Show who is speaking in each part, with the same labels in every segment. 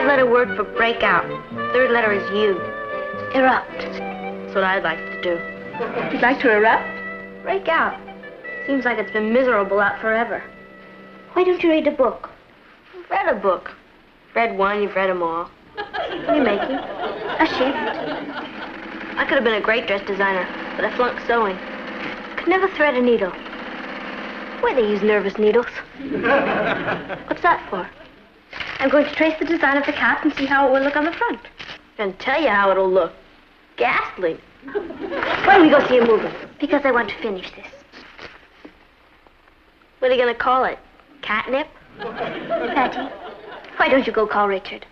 Speaker 1: five-letter word for break out. Third letter is U. Erupt. That's what I'd like to do.
Speaker 2: You'd like to erupt?
Speaker 1: Break out. Seems like it's been miserable out forever.
Speaker 2: Why don't you read a book?
Speaker 1: I've read a book. Read one, you've read them all. What are you making?
Speaker 2: A shift.
Speaker 1: I could have been a great dress designer, but I flunked sewing. Could never thread a needle. Why they use nervous needles? What's that for?
Speaker 2: I'm going to trace the design of the cat and see how it will look on the front.
Speaker 1: And tell you how it'll look. Ghastly. Why don't we go see a movie?
Speaker 2: Because I want to finish this.
Speaker 1: What are you going to call it? Catnip?
Speaker 2: Patty, why don't you go call Richard?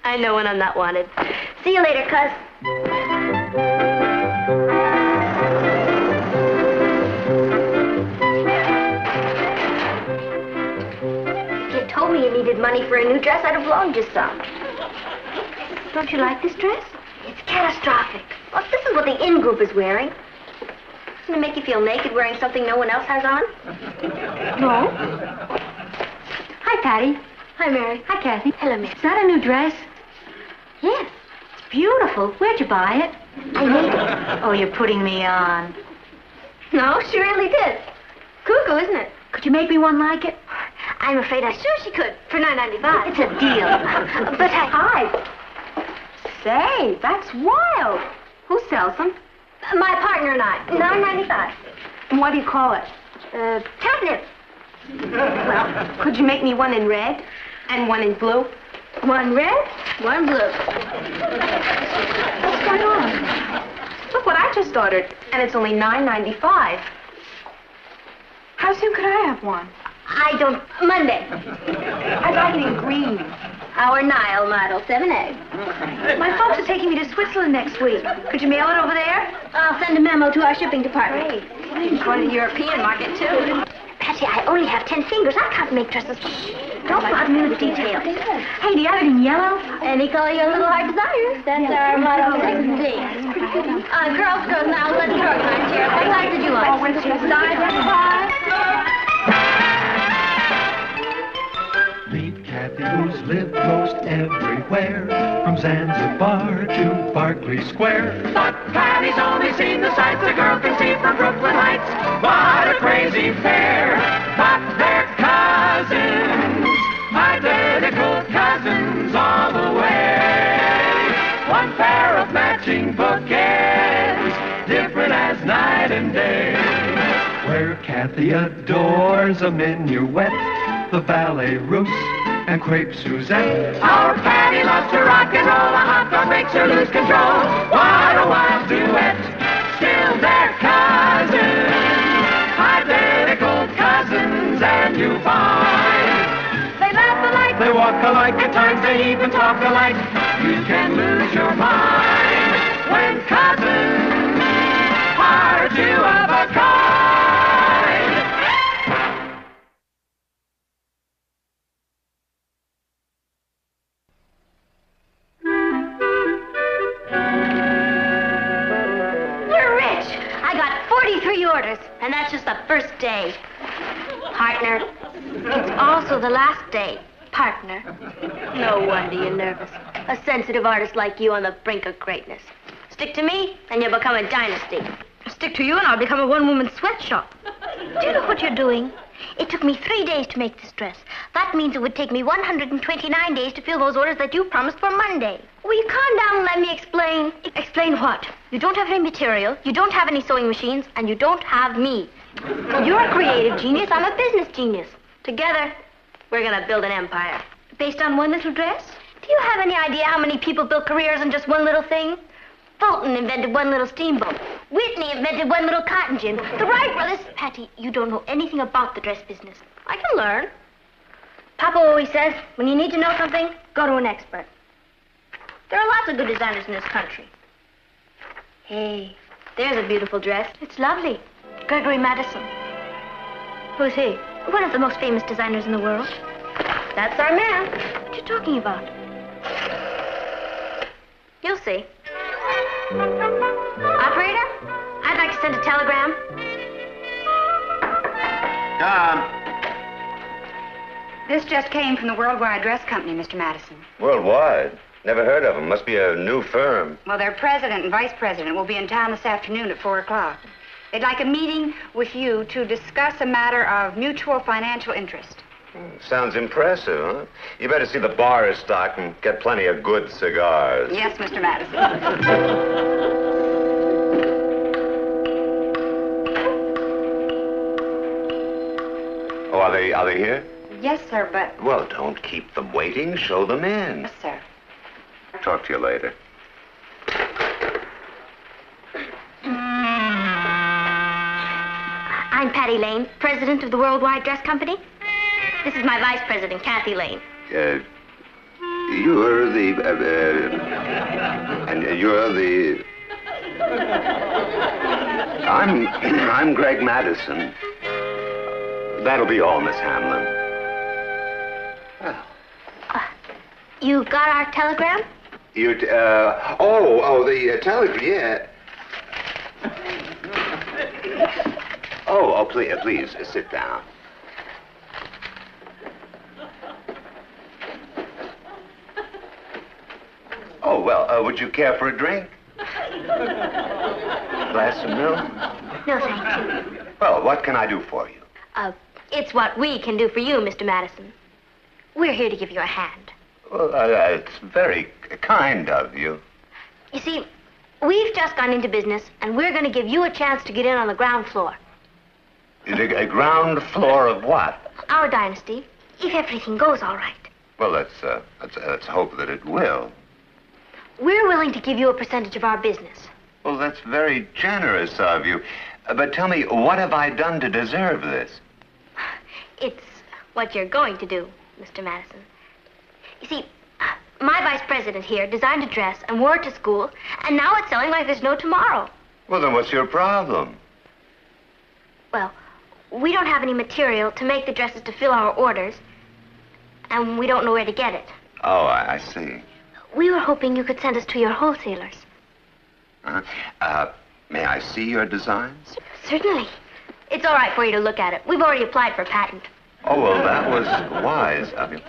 Speaker 1: I know when I'm not wanted.
Speaker 2: See you later, cuz. If you told me you needed money for a new dress, I'd have loaned you some. Don't you like this dress? It's catastrophic. Look, this is what the in-group is wearing. Doesn't it make you feel naked wearing something no one else has on?
Speaker 3: No. Hi, Patty.
Speaker 2: Hi, Mary.
Speaker 3: Hi, Kathy.
Speaker 2: Hello, Miss.
Speaker 3: Is that a new dress?
Speaker 2: Yes,
Speaker 3: It's beautiful. Where'd you buy it?
Speaker 2: I made it.
Speaker 3: Oh, you're putting me on.
Speaker 2: No, she really did. Cuckoo, isn't it?
Speaker 3: Could you make me one like it?
Speaker 2: I'm afraid I sure she could for $9.95.
Speaker 3: It's a deal.
Speaker 2: But
Speaker 3: Hi. Say, that's wild. Who sells them?
Speaker 2: my partner and I, $9.95.
Speaker 3: And what do you call it?
Speaker 2: Catnip.
Speaker 3: Well, could you make me one in red and one in blue?
Speaker 2: One red, one blue.
Speaker 3: What's going on? Look what I just ordered, and it's only $9.95. How soon could I have one?
Speaker 2: I don't. Monday.
Speaker 3: I'd like it in green.
Speaker 2: Our Nile model, 7A.
Speaker 3: My folks are taking me to Switzerland next week. Could you mail it over there?
Speaker 2: I'll send a memo to our shipping department.
Speaker 3: Great.
Speaker 2: You can go to the European market, too. Patty, I only have 10 fingers. I can't make dresses. Shh. Don't bother me with the details.
Speaker 3: Hey, do you have it in yellow?
Speaker 2: Any color your little heart desires. That's our model 6D. Girls, now let's organize here. What size did you like?
Speaker 3: Oh, what's your size?
Speaker 4: Meet Kathy, who's lived most everywhere, from Zanzibar to Berkeley Square. But Patty's only seen the sights a girl can see from Brooklyn Heights. What a crazy pair! But they're cousins, identical cousins all the way. One pair of matching bouquets, different as night and day. Where Kathy adores a minuet, the ballet russe, and crepe Suzette. Our Patty loves to rock and roll, a hot dog makes her lose control. What a wild duet, still they're cousins, identical cousins, and you find they laugh alike, they walk alike, at times they even talk alike. You can lose your mind when cousins are two of a kind.
Speaker 2: Orders, and that's just the first day. Partner, it's also the last day. Partner.
Speaker 1: No wonder you're nervous. A sensitive artist like you on the brink of greatness. Stick to me, and you'll become a dynasty. Stick to you, and I'll become a one-woman sweatshop.
Speaker 2: Do you know what you're doing? It took me 3 days to make this dress. That means it would take me 129 days to fill those orders that you promised for Monday. Will you calm down and let me explain?
Speaker 1: Explain what? You don't have any material, you don't have any sewing machines, and you don't have me. You're a creative genius, I'm a business genius. Together, we're gonna build an empire.
Speaker 2: Based on one little dress?
Speaker 1: Do you have any idea how many people built careers on just one little thing? Fulton invented one little steamboat. Whitney invented one little cotton gin. The Wright brothers...
Speaker 2: Patty, you don't know anything about the dress business.
Speaker 1: I can learn. Papa always says, when you need to know something, go to an expert. There are lots of good designers in this country. Hey, there's a beautiful dress.
Speaker 2: It's lovely. Gregory Madison.
Speaker 1: Who's he?
Speaker 2: One of the most famous designers in the world.
Speaker 1: That's our man.
Speaker 2: What are you talking about?
Speaker 1: You'll see. Operator, I'd like to send a telegram.
Speaker 5: This just came from the Worldwide Dress Company, Mr. Madison.
Speaker 6: Worldwide? Never heard of them. Must be a new firm.
Speaker 5: Well, their president and vice president will be in town this afternoon at 4 o'clock. They'd like a meeting with you to discuss a matter of mutual financial interest.
Speaker 6: Sounds impressive, huh? You better see the bar stock and get plenty of good cigars.
Speaker 5: Yes, Mr. Madison.
Speaker 6: Oh, are they here?
Speaker 5: Yes, sir, but...
Speaker 6: Well, don't keep them waiting. Show them in.
Speaker 5: Yes, sir.
Speaker 6: Talk to you later.
Speaker 1: I'm Patty Lane, president of the Worldwide Dress Company. This is my vice president, Kathy Lane.
Speaker 6: You're the... and you're the... I'm Greg Madison. That'll be all, Miss Hamlin.
Speaker 1: You got our telegram?
Speaker 6: The telegram, yeah. Please, sit down. Oh, well, would you care for a drink? Glass of milk?
Speaker 1: No, thank you.
Speaker 6: Well, what can I do for you?
Speaker 1: It's what we can do for you, Mr. Madison. We're here to give you a hand.
Speaker 6: Well, it's very kind of you.
Speaker 1: You see, we've just gone into business, and we're going to give you a chance to get in on the ground floor.
Speaker 6: A ground floor of what?
Speaker 1: Our dynasty, if everything goes all right.
Speaker 6: Well, let's hope that it will.
Speaker 1: We're willing to give you a percentage of our business.
Speaker 6: Well, that's very generous of you. But tell me, what have I done to deserve this?
Speaker 1: It's what you're going to do, Mr. Madison. You see, my vice president here designed a dress and wore it to school, and now it's selling like there's no tomorrow.
Speaker 6: Well, then what's your problem?
Speaker 1: Well, we don't have any material to make the dresses to fill our orders, and we don't know where to get it.
Speaker 6: Oh, I see.
Speaker 1: We were hoping you could send us to your wholesalers.
Speaker 6: May I see your designs?
Speaker 1: Certainly. It's all right for you to look at it. We've already applied for a patent.
Speaker 6: Oh, well, that was wise of you.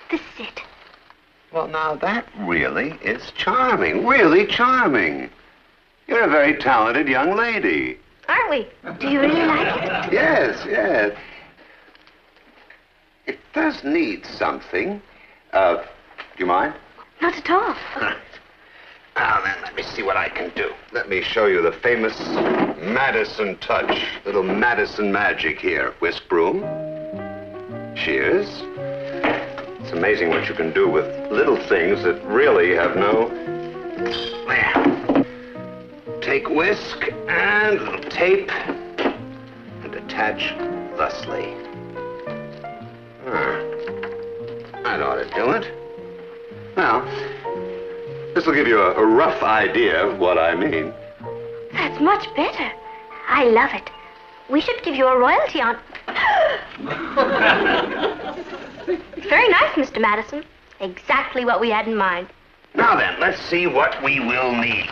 Speaker 1: This is it.
Speaker 6: Well, now, that really is charming. Really charming. You're a very talented young lady.
Speaker 1: Aren't we? Do you really like it?
Speaker 6: Yes. It does need something. Do you mind?
Speaker 1: Not at all.
Speaker 6: Now then, let me see what I can do. Let me show you the famous Madison touch. Little Madison magic here. Whisk broom. Shears. It's amazing what you can do with little things that really have no... There. Take whisk and little tape and attach thusly. That ought to do it. Now, this will give you a rough idea of what I mean.
Speaker 1: That's much better. I love it. We should give you a royalty on... Very nice, Mr. Madison. Exactly what we had in mind.
Speaker 6: Now then, let's see what we will need.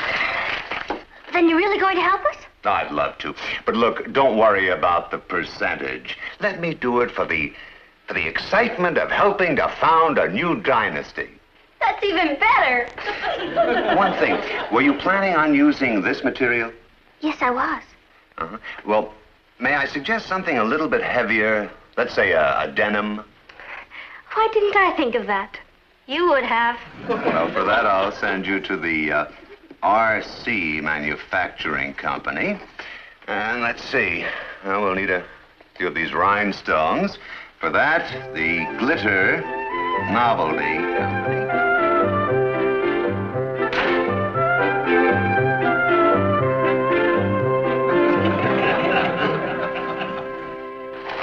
Speaker 1: Then you're really going to help us?
Speaker 6: I'd love to. But look, don't worry about the percentage. Let me do it for the excitement of helping to found a new dynasty.
Speaker 1: That's even better.
Speaker 6: One thing, were you planning on using this material?
Speaker 1: Yes, I was.
Speaker 6: Uh-huh. Well, may I suggest something a little bit heavier? Let's say a denim.
Speaker 1: Why didn't I think of that? You would have.
Speaker 6: Well, for that, I'll send you to the RC Manufacturing Company. And let's see. We'll need a few of these rhinestones. For that, the Glitter Novelty Company.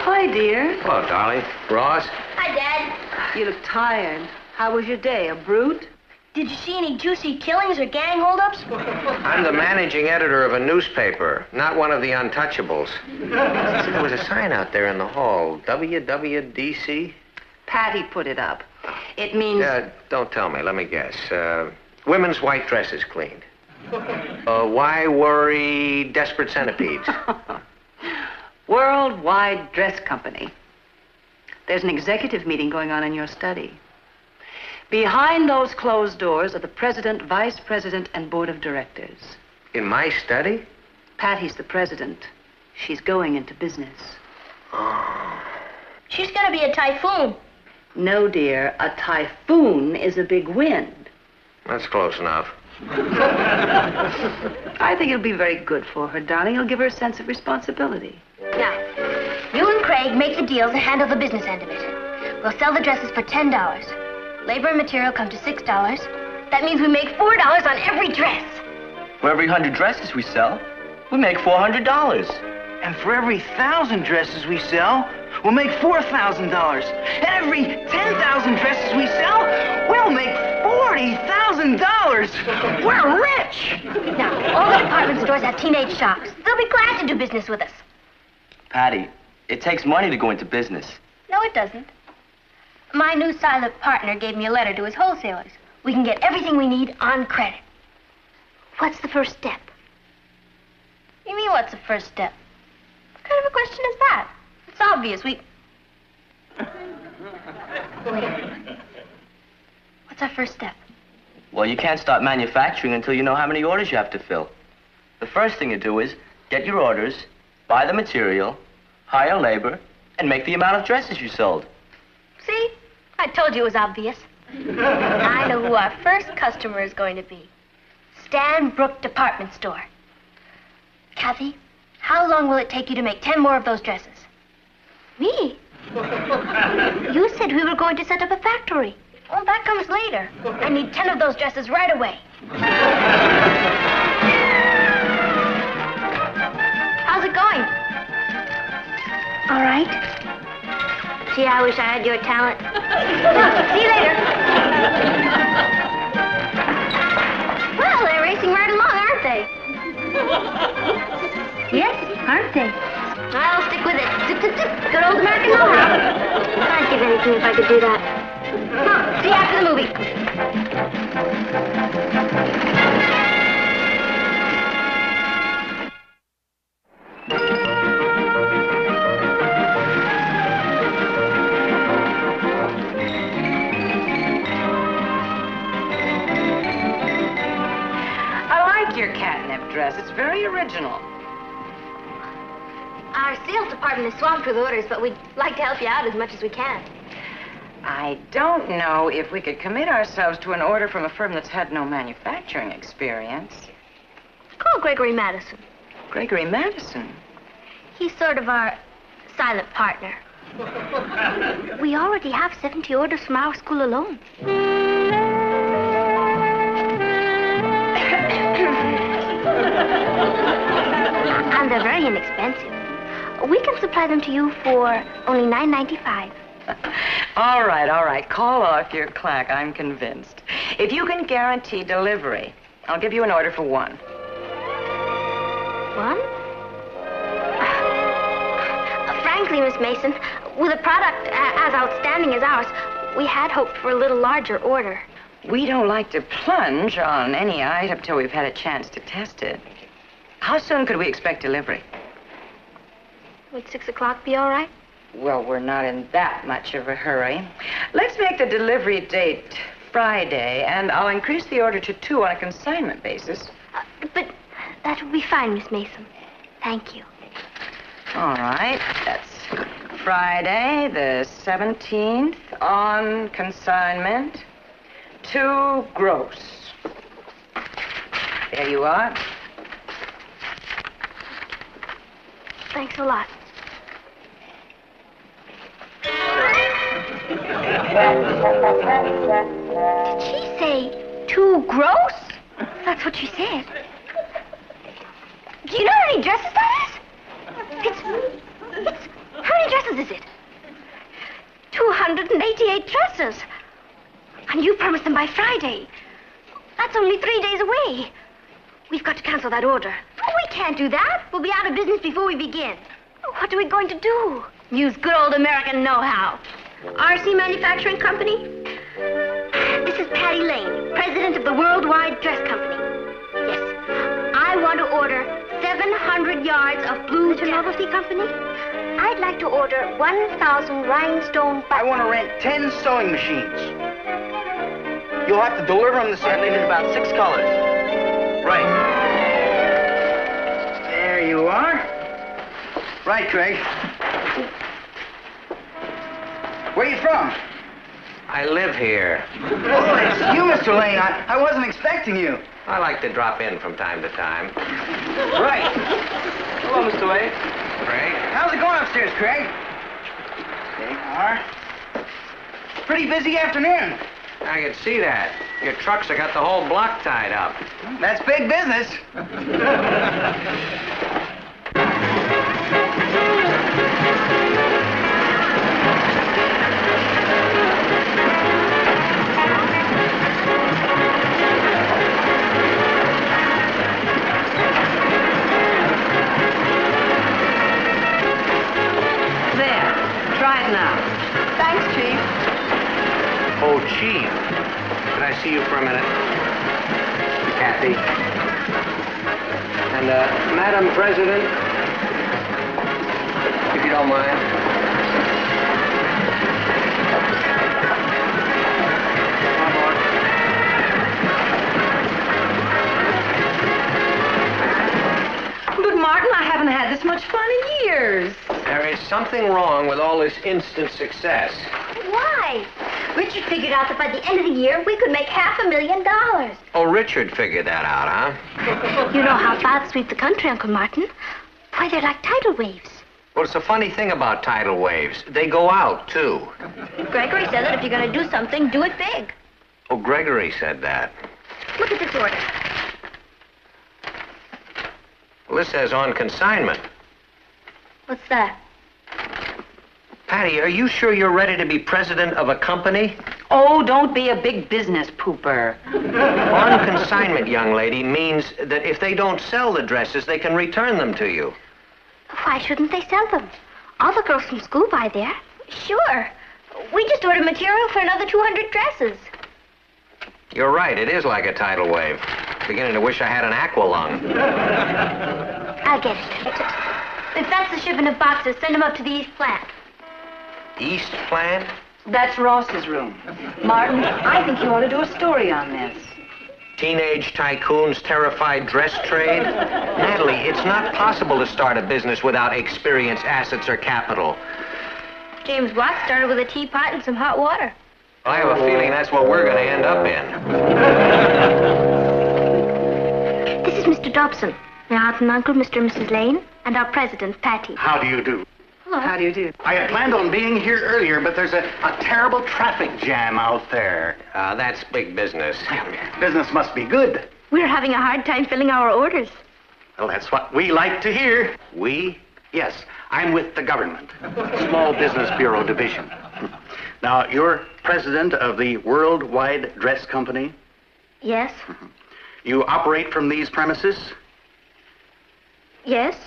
Speaker 7: Hi, dear.
Speaker 8: Hello, darling. Ross?
Speaker 1: Hi, Dad.
Speaker 7: You look tired. How was your day? A brute?
Speaker 1: Did you see any juicy killings or gang holdups?
Speaker 8: I'm the managing editor of a newspaper, not one of the untouchables. There was a sign out there in the hall, WWDC.
Speaker 7: Patty put it up. It means...
Speaker 8: Don't tell me. Let me guess. Women's white dresses cleaned. Why worry desperate centipedes?
Speaker 7: Worldwide Dress Company. There's an executive meeting going on in your study. Behind those closed doors are the president, vice president, and board of directors.
Speaker 8: In my study?
Speaker 7: Patty's the president. She's going into business.
Speaker 1: She's gonna be a typhoon.
Speaker 7: No, dear. A typhoon is a big wind.
Speaker 8: That's close enough.
Speaker 7: I think it'll be very good for her, darling. It'll give her a sense of responsibility.
Speaker 1: Now, you and Craig make the deals and handle the business end of it. We'll sell the dresses for $10. Labor and material come to $6. That means we make $4 on every dress.
Speaker 9: For every 100 dresses we sell, we make $400.
Speaker 10: And for every 1,000 dresses we sell, we'll make $4,000. And every 10,000 dresses we sell, we'll make $40,000. We're rich!
Speaker 1: Now, all the department stores have teenage shops. They'll be glad to do business with us.
Speaker 9: Patty, it takes money to go into business.
Speaker 1: No, it doesn't. My new silent partner gave me a letter to his wholesalers. We can get everything we need on credit. What's the first step? You mean, what's the first step? What kind of a question is that? It's obvious. Wait. What's our first step?
Speaker 9: Well, you can't start manufacturing until you know how many orders you have to fill. The first thing you do is get your orders, buy the material, hire labor, and make the amount of dresses you sold.
Speaker 1: See? I told you it was obvious. I know who our first customer is going to be. Stan Brook Department Store. Kathy, how long will it take you to make 10 more of those dresses? Me? You said we were going to set up a factory. Well, that comes later. I need 10 of those dresses right away. How's it going? All right. Gee, I wish I had your talent. See you later. Well, they're racing right along, aren't they? Yes, aren't they? I'll stick with it. Zip, zip, zip. Good old American know-how. I'd give anything if I could do that. Come on, see you after the movie.
Speaker 7: Your catnip dress. It's very original.
Speaker 1: Our sales department is swamped with orders, but we'd like to help you out as much as we can.
Speaker 7: I don't know if we could commit ourselves to an order from a firm that's had no manufacturing experience.
Speaker 1: Call Gregory Madison.
Speaker 7: Gregory Madison?
Speaker 1: He's sort of our silent partner. We already have 70 orders from our school alone. And they're very inexpensive. We can supply them to you for only $9.95.
Speaker 7: All right. Call off your clack. I'm convinced. If you can guarantee delivery, I'll give you an order for one.
Speaker 1: One? Frankly, Miss Mason, with a product as outstanding as ours, we had hoped for a little larger order.
Speaker 7: We don't like to plunge on any item till we've had a chance to test it. How soon could we expect delivery?
Speaker 1: Would 6 o'clock be all right?
Speaker 7: Well, we're not in that much of a hurry. Let's make the delivery date Friday, and I'll increase the order to 2 on a consignment basis.
Speaker 1: But that would be fine, Miss Mason. Thank you.
Speaker 7: All right. That's Friday, the 17th, on consignment. 2 gross. There you are.
Speaker 1: Thanks a lot. Did she say 2 gross? That's what she said. Do you know how many dresses that is? How many dresses is it? 288 dresses. And you promised them by Friday. That's only 3 days away. We've got to cancel that order. Oh, we can't do that. We'll be out of business before we begin. What are we going to do? Use good old American know-how. RC Manufacturing Company? This is Patty Lane, president of the Worldwide Dress Company. Yes, I want to order 700 yards of blue to Novelty Company I'd like to order 1,000 rhinestone
Speaker 10: I want to rent 10 sewing machines. You'll have to deliver them this
Speaker 9: I needed about 6 colors. Right.
Speaker 10: There you are. Right, Craig. Where are you from?
Speaker 8: I live here.
Speaker 10: Oh, it's you, Mr. Lane. I wasn't expecting you.
Speaker 8: I like to drop in from time to time.
Speaker 10: Right.
Speaker 9: Hello, Mr. Wade.
Speaker 8: Craig?
Speaker 10: How's it going upstairs, Craig? There you are. Pretty busy afternoon.
Speaker 8: I can see that. Your trucks have got the whole block tied up.
Speaker 10: That's big business.
Speaker 5: There. Try it now. Thanks, Chief.
Speaker 8: Oh, Chief. Could I see you for a minute? Kathy. And, Madam President, if you don't mind. One more.
Speaker 5: But, Martin, I haven't had this much fun in years.
Speaker 8: There is something wrong with all this instant success.
Speaker 1: Why? Richard figured out that by the end of the year, we could make $500,000.
Speaker 8: Oh, Richard figured that out, huh?
Speaker 1: You know how clouds sweep the country, Uncle Martin. Why, they're like tidal waves.
Speaker 8: Well, it's a funny thing about tidal waves. They go out, too.
Speaker 1: Gregory said that if you're going to do something, do it big.
Speaker 8: Oh, Gregory said that.
Speaker 1: Look at this order.
Speaker 8: Well, this says on consignment.
Speaker 1: What's that?
Speaker 8: Patty, are you sure you're ready to be president of a company?
Speaker 5: Oh, don't be a big business pooper.
Speaker 8: On consignment, young lady, means that if they don't sell the dresses, they can return them to you.
Speaker 1: Why shouldn't they sell them? All the girls from school buy there. Sure. We just ordered material for another 200 dresses.
Speaker 8: You're right, it is like a tidal wave. Beginning to wish I had an aqua lung.
Speaker 1: I'll get it. If that's the shipment of boxes, send them up to the East Plant.
Speaker 8: East Plant?
Speaker 5: That's Ross's room. Martin, I think you ought to do a story on this.
Speaker 8: Teenage tycoons, terrified dress trade? Natalie, it's not possible to start a business without experience, assets, or capital.
Speaker 1: James Watt started with a teapot and some hot water.
Speaker 8: I have a feeling that's what we're going to end up in.
Speaker 1: This is Mr. Dobson, my aunt and uncle, Mr. and Mrs. Lane, and our president, Patty.
Speaker 11: How do you do?
Speaker 1: Hello.
Speaker 5: How do you do?
Speaker 11: I had planned on being here earlier, but there's a terrible traffic jam out there.
Speaker 8: That's big business.
Speaker 11: Business must be good.
Speaker 1: We're having a hard time filling our orders.
Speaker 11: Well, that's what we like to hear.
Speaker 8: We?
Speaker 11: Yes, I'm with the government. Small Business Bureau Division. Now, you're president of the Worldwide Dress Company?
Speaker 1: Yes?
Speaker 11: You operate from these premises?
Speaker 1: Yes?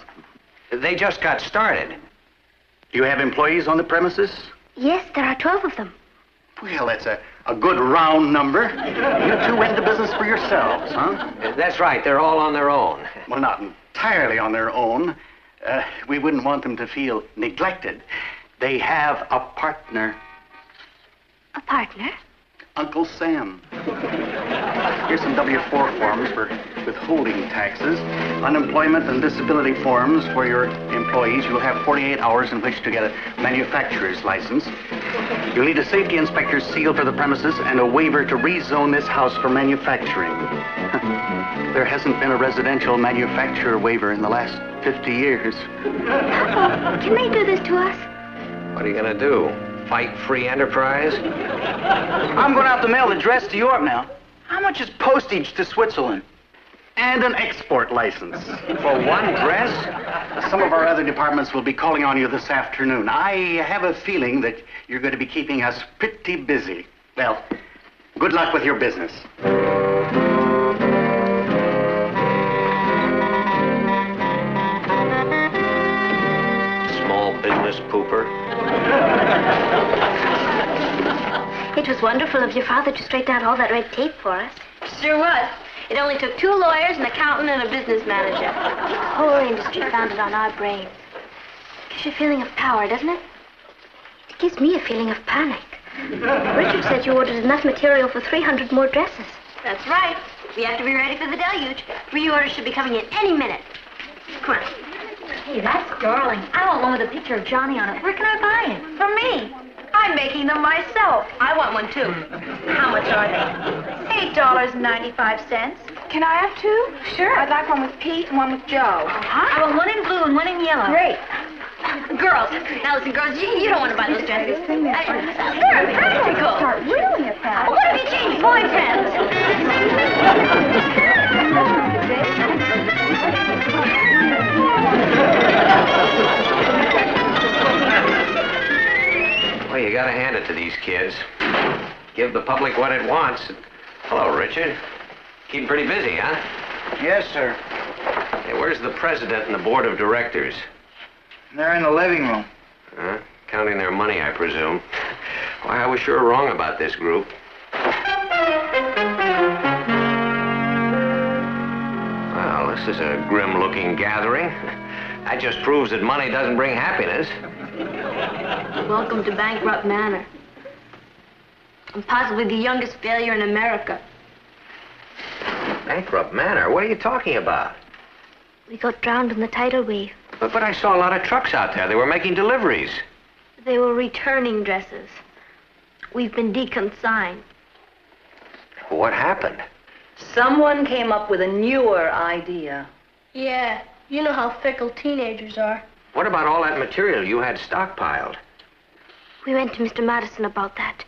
Speaker 8: They just got started.
Speaker 11: Do you have employees on the premises?
Speaker 1: Yes, there are 12 of them.
Speaker 11: Well, that's a good round number. You two went into business for yourselves, huh?
Speaker 8: That's right, they're all on their own.
Speaker 11: Well, not entirely on their own. We wouldn't want them to feel neglected. They have a partner.
Speaker 1: A partner?
Speaker 11: Uncle Sam. Here's some W-4 forms for withholding taxes, unemployment and disability forms for your employees. You'll have 48 hours in which to get a manufacturer's license. You'll need a safety inspector's seal for the premises and a waiver to rezone this house for manufacturing. There hasn't been a residential manufacturer waiver in the last 50 years.
Speaker 1: Papa, can they do this to us?
Speaker 8: What are you going to do? Fight free enterprise?
Speaker 10: I'm going out to mail the dress to Europe now. How much is postage to Switzerland?
Speaker 11: And an export license.
Speaker 8: For one dress?
Speaker 11: Some of our other departments will be calling on you this afternoon. I have a feeling that you're going to be keeping us pretty busy. Well, good luck with your business.
Speaker 8: Small business pooper.
Speaker 1: It was wonderful of your father to straighten out all that red tape for us.
Speaker 2: Sure was. It only took 2 lawyers, an accountant, and a business manager.
Speaker 1: The whole industry founded on our brains. Gives you a feeling of power, doesn't it? It gives me a feeling of panic. Richard said you ordered enough material for 300 more dresses.
Speaker 2: That's right. We have to be ready for the deluge. Pre-orders should be coming in any minute. Come on.
Speaker 1: Hey, that's darling. I want one with a picture of Johnny on it. Where can I buy it?
Speaker 2: From me. I'm making them myself. I want one, too. How much are they? $8.95.
Speaker 3: Can I have two?
Speaker 2: Sure.
Speaker 3: I'd like one with Pete and one with Joe.
Speaker 2: I want one in blue and one in yellow.
Speaker 3: Great.
Speaker 2: Girls. Now, listen, girls, you don't want to buy those dresses. They're practical.
Speaker 3: Start really at that.
Speaker 2: What if you change boyfriends?
Speaker 8: Well, you gotta hand it to these kids. Give the public what it wants. Hello, Richard. Keeping pretty busy, huh?
Speaker 10: Yes, sir.
Speaker 8: Hey, where's the president and the board of directors?
Speaker 10: They're in the living room.
Speaker 8: Huh? Counting their money, I presume. Why, I was sure wrong about this group. Well, this is a grim-looking gathering. That just proves that money doesn't bring happiness.
Speaker 2: Welcome to Bankrupt Manor. I'm possibly the youngest failure in America.
Speaker 8: Bankrupt Manor? What are you talking about?
Speaker 1: We got drowned in the tidal wave.
Speaker 8: But I saw a lot of trucks out there. They were making deliveries.
Speaker 1: They were returning dresses. We've been deconsigned.
Speaker 8: What happened?
Speaker 7: Someone came up with a newer idea.
Speaker 12: Yeah, you know how fickle teenagers are.
Speaker 8: What about all that material you had stockpiled?
Speaker 1: We went to Mr. Madison about that.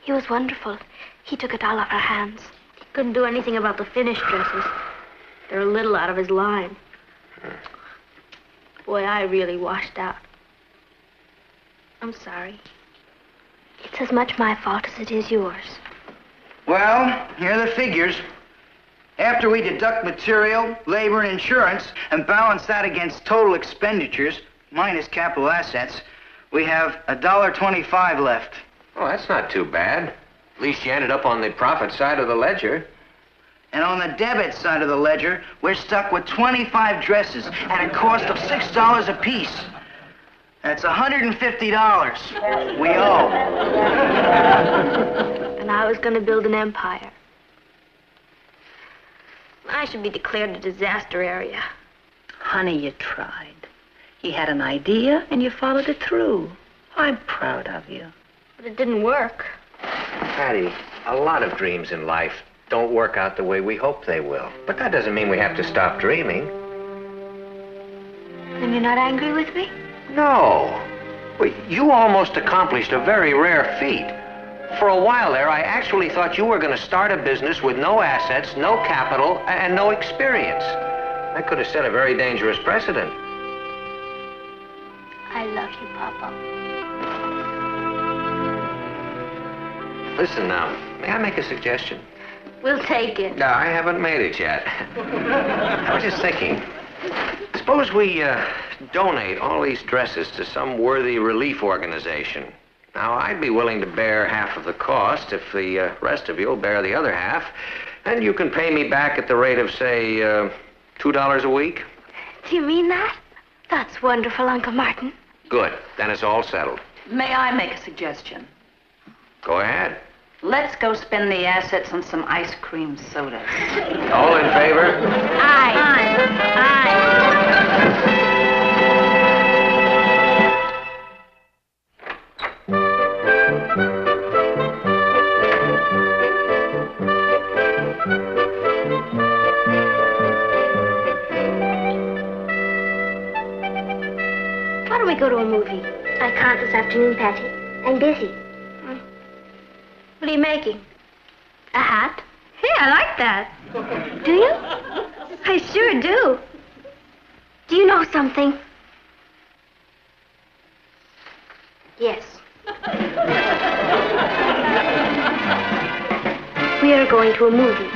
Speaker 1: He was wonderful. He took it all off our hands.
Speaker 2: He couldn't do anything about the finished dresses. They're a little out of his line. Boy, I really washed out. I'm sorry.
Speaker 1: It's as much my fault as it is yours.
Speaker 10: Well, here are the figures. After we deduct material, labor, and insurance, and balance that against total expenditures, minus capital assets, we have $1.25 left.
Speaker 8: Oh, that's not too bad. At least you ended up on the profit side of the ledger.
Speaker 10: And on the debit side of the ledger, we're stuck with 25 dresses at a cost of $6 apiece. That's $150 we owe.
Speaker 1: And I was going to build an empire.
Speaker 2: I should be declared a disaster area.
Speaker 7: Honey, you tried. You had an idea and you followed it through. I'm proud of you.
Speaker 2: But it didn't work.
Speaker 8: Patty, a lot of dreams in life don't work out the way we hope they will. But that doesn't mean we have to stop dreaming.
Speaker 1: Then you're not angry with me?
Speaker 8: No. Well, you almost accomplished a very rare feat. For a while there, I actually thought you were going to start a business with no assets, no capital, and no experience. That could have set a very dangerous precedent.
Speaker 1: I love you, Papa.
Speaker 8: Listen now, may I make a suggestion?
Speaker 2: We'll take it.
Speaker 8: No, I haven't made it yet. I was just thinking, suppose we donate all these dresses to some worthy relief organization. Now, I'd be willing to bear half of the cost if the rest of you will bear the other half. And you can pay me back at the rate of, say, $2 a week.
Speaker 1: Do you mean that? That's wonderful, Uncle Martin.
Speaker 8: Good. Then it's all settled.
Speaker 7: May I make a suggestion?
Speaker 8: Go ahead.
Speaker 7: Let's go spend the assets on some ice cream sodas.
Speaker 8: All in favor?
Speaker 2: Aye. Aye.
Speaker 1: Why don't we go to a movie? I can't this afternoon, Patty. I'm busy.
Speaker 2: What are you making?
Speaker 1: A hat?
Speaker 2: Hey, I like that.
Speaker 1: Do you?
Speaker 2: I sure do.
Speaker 1: Do you know something? Yes. We are going to a movie.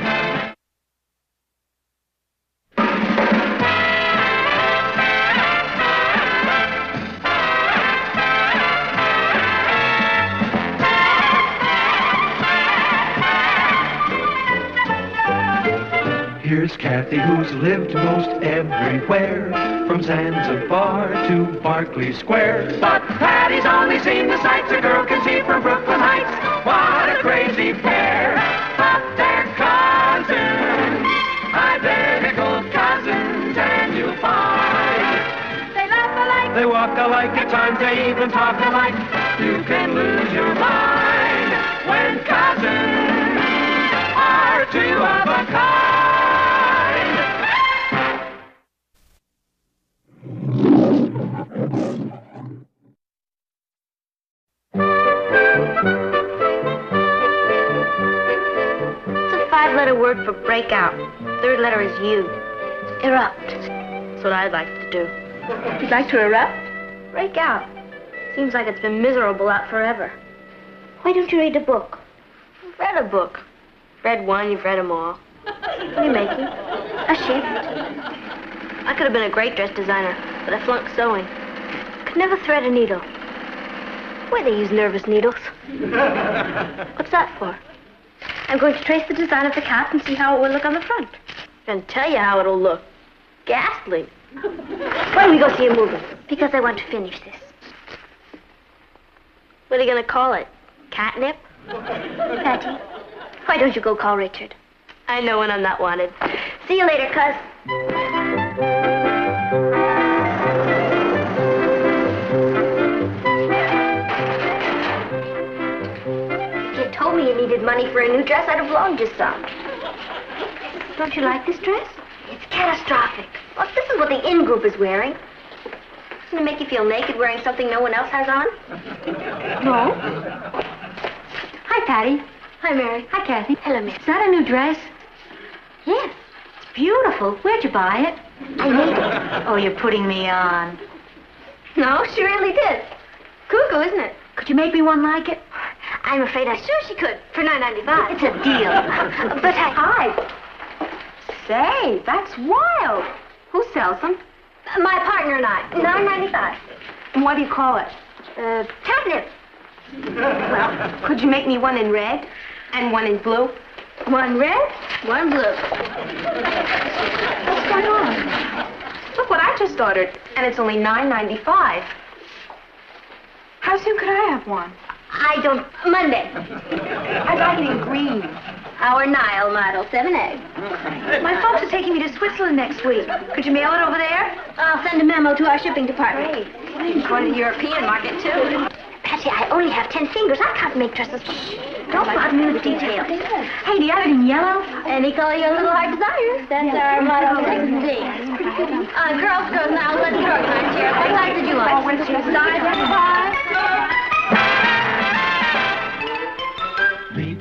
Speaker 4: Here's Kathy, who's lived most everywhere. from Zanzibar to Berkeley Square. But Patty's only seen the sights a girl can see from Brooklyn Heights. What a crazy pair, but they're cousins, identical cousins, and you'll find they laugh alike, they walk alike, at times they even talk alike. You can lose your mind when cousins are two of a kind.
Speaker 2: It's a 5-letter word for breakout. Third letter is U. Erupt. That's what I'd like to do.
Speaker 3: You'd like to erupt?
Speaker 2: Break out. Seems like it's been miserable out forever. Why don't you read a book? I've read a book. Read one, you've read them all. What are you making? A shift. I could have been a great dress designer, but I flunked sewing. Could never thread a needle. Why they use nervous needles? What's that for? I'm going to trace the design of the cap and see how it will look on the front. And tell you how it'll look. Ghastly. Why don't we go see a movie? Because I want to finish this. What are you going to call it? Catnip? Patty, why don't you go call Richard? I know when I'm not wanted. See you later, cuz. If you told me you needed money for a new dress, I'd have loaned you some. Don't you like this dress? It's catastrophic. Look, this is what the in-group is wearing. Doesn't it make you feel naked wearing something no one else has on?
Speaker 3: No. Hi, Patty.
Speaker 2: Hi, Mary.
Speaker 3: Hi, Kathy.
Speaker 2: Hello, Miss.
Speaker 3: Is that a new dress?
Speaker 2: Yes.
Speaker 3: It's beautiful. Where'd you buy it?
Speaker 2: I made it.
Speaker 3: Oh, you're putting me on.
Speaker 2: No, she really did. Cuckoo, isn't it?
Speaker 3: Could you make me one like it?
Speaker 2: I'm afraid I sure she could. For $9.95. It's a deal. But
Speaker 3: Hi. Say, that's wild. Who sells them?
Speaker 2: My partner and I. $9.95.
Speaker 3: And what do you call it?
Speaker 2: Catnip.
Speaker 3: Well, could you make me one in red and one in blue?
Speaker 2: One red, one blue.
Speaker 3: What's going on? Look what I just ordered, and it's only $9.95. How soon could I have one?
Speaker 2: I don't... Monday.
Speaker 3: I'd like it in green.
Speaker 2: Our Nile model, 7A.
Speaker 3: My folks are taking me to Switzerland next week. Could you mail it over there?
Speaker 2: I'll send a memo to our shipping department.
Speaker 3: Great.
Speaker 2: Going to the European market, too. Patty, I only have 10 fingers. I can't make dresses. Shh. Don't bother me with the details.
Speaker 3: Hey, do you have it in yellow?
Speaker 2: Any color your little heart desires. That's our motto, 6D. Girls, now, let's organize here. What size did you like?
Speaker 3: Oh, where's your size?